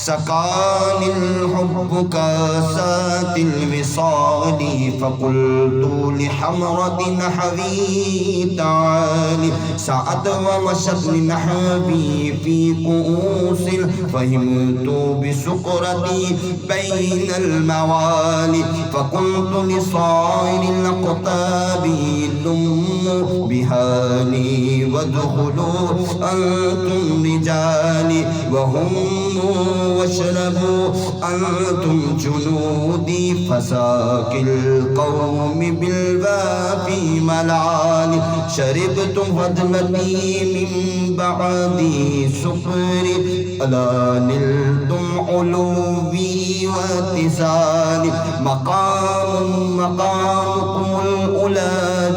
سقاني الحب كاسات الوصال فقلت لحمرة نحوي تعالي سعت ومشت لنحبي في كؤوس فهمت بسكرتي بين الموالي فقلت لصائر الأقطاب لموا بهالي وادخلوا أنتم رجالي وهموا واشربوا أنتم جنودي فساقي القوم بالوافي ملعاني شربت فضلتي من بعد سكري ألا نلتم علوي واتساني مقامكم الأولى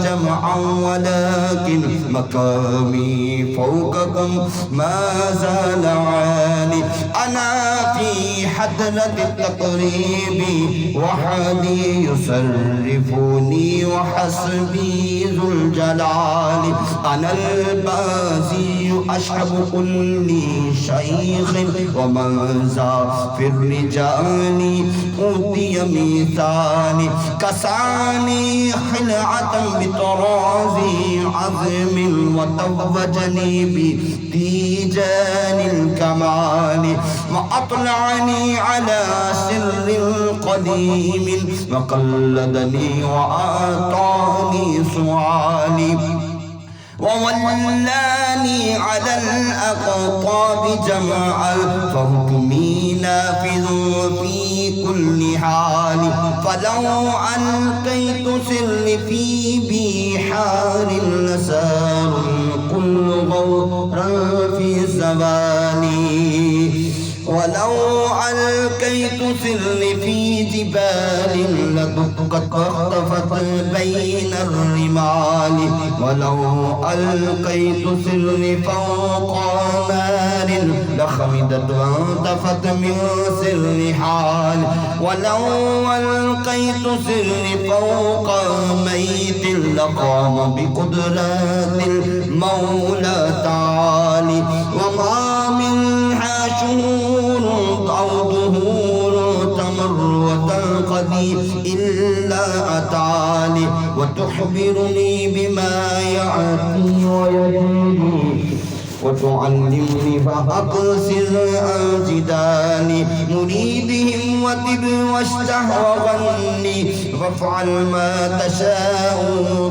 جمعا ولكن مقامي فوقكم ما زال عالي أنا في حضرة التقريب وحدي يصرفني وحسبي ذو الجلال أنا البازي أشحب كل شيخ ومن ذا في الرجال أوتي مثالي كساني خلعة بطرازي عظم وتوجني بتيجان الكمال وأطلعني على سر قديم وقلدني وأعطاني سؤالي وولاني على الأقطاب جمعا فحكمي نافذ في كل حال فلو ألقيت سري في بحار لسار كل غورا في زماني ولو ألقيت سري في جبال لدقت واختفت بين الرمال ولو ألقيت سري فوق نار لخمدت وانتفت من سر حال ولو ألقيت سري فوق ميت لقام بقدرات المولى تعالي وما منها شهور أو ظهور تمر وتنقضي إلا أتاني وتخبرني بما يأتي ويجري وتعلمني فأقصر عن جدالي مريدهم وتب واشتهى وغني وافعل ما تشاء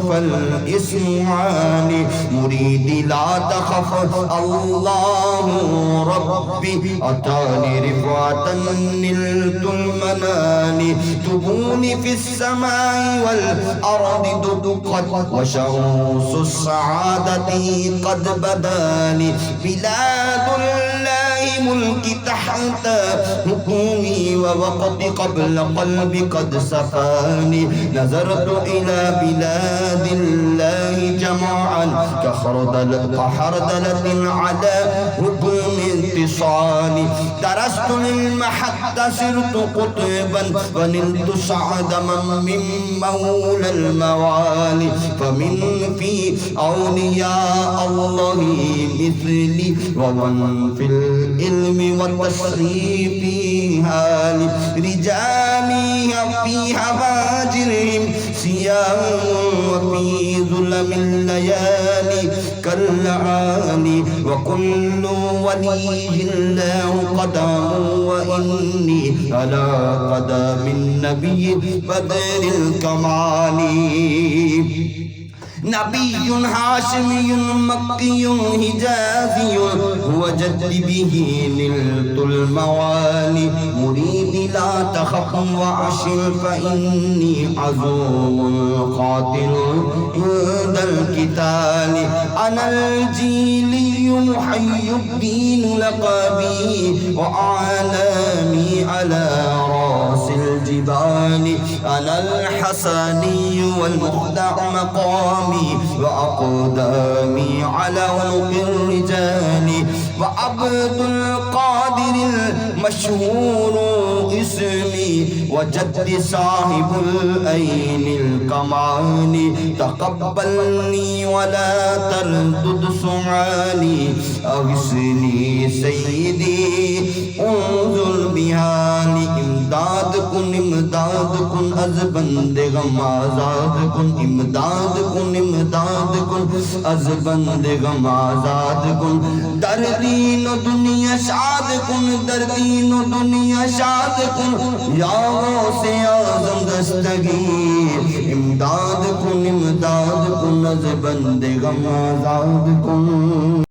فالاسم عالي مريدي لا تخف الله ربي أتاني رفعة نلت المنال تبوني في السماء والأرض دقت وشمس السعادة قد بداني بلاد الله ملك تحت حكمي ووقت قبل قلبي قد سفاني نظرت إلى بلاد الله جمعا كحردلة على حكم اتصالي درست للمحطة صرت قطبا ونلت سعد من مولى الموالي فمن في أولياء الله مثلي ومن في العلم والتصريف هالي رجالي في هواجرهم سيام وفي ظلم الليالي كالعالي وكل ولي الله قدم وإني على قدم النبي بدر الكمال نبي هاشمي مكي حجازي هو جد به نلت الموالي مريدي لا تخف وعشر فإني عزوم قاتل عند القتال أنا الجيلي محي الدين لقبي وأعلامي على رأس الجبال أنا الحسني والمخدع مقامي وأقدامي على عنق الرجال وعبد القادر المشهور اسمي وجد صاحب العين الكمال تقبلني ولا تردد سعالي أغثني سيدي انظر कुन इमदाद कुन अज बंदे गम आजाद कुन इमदाद कुन अज बंदे गम आजाद कुन दर्दीनो दुनिया शाद कुन दर्दीनो दुनिया शाद कुन या गौसे आज़म दस्तगीर इमदाद कुन अज बंदे गम आजाद कुन।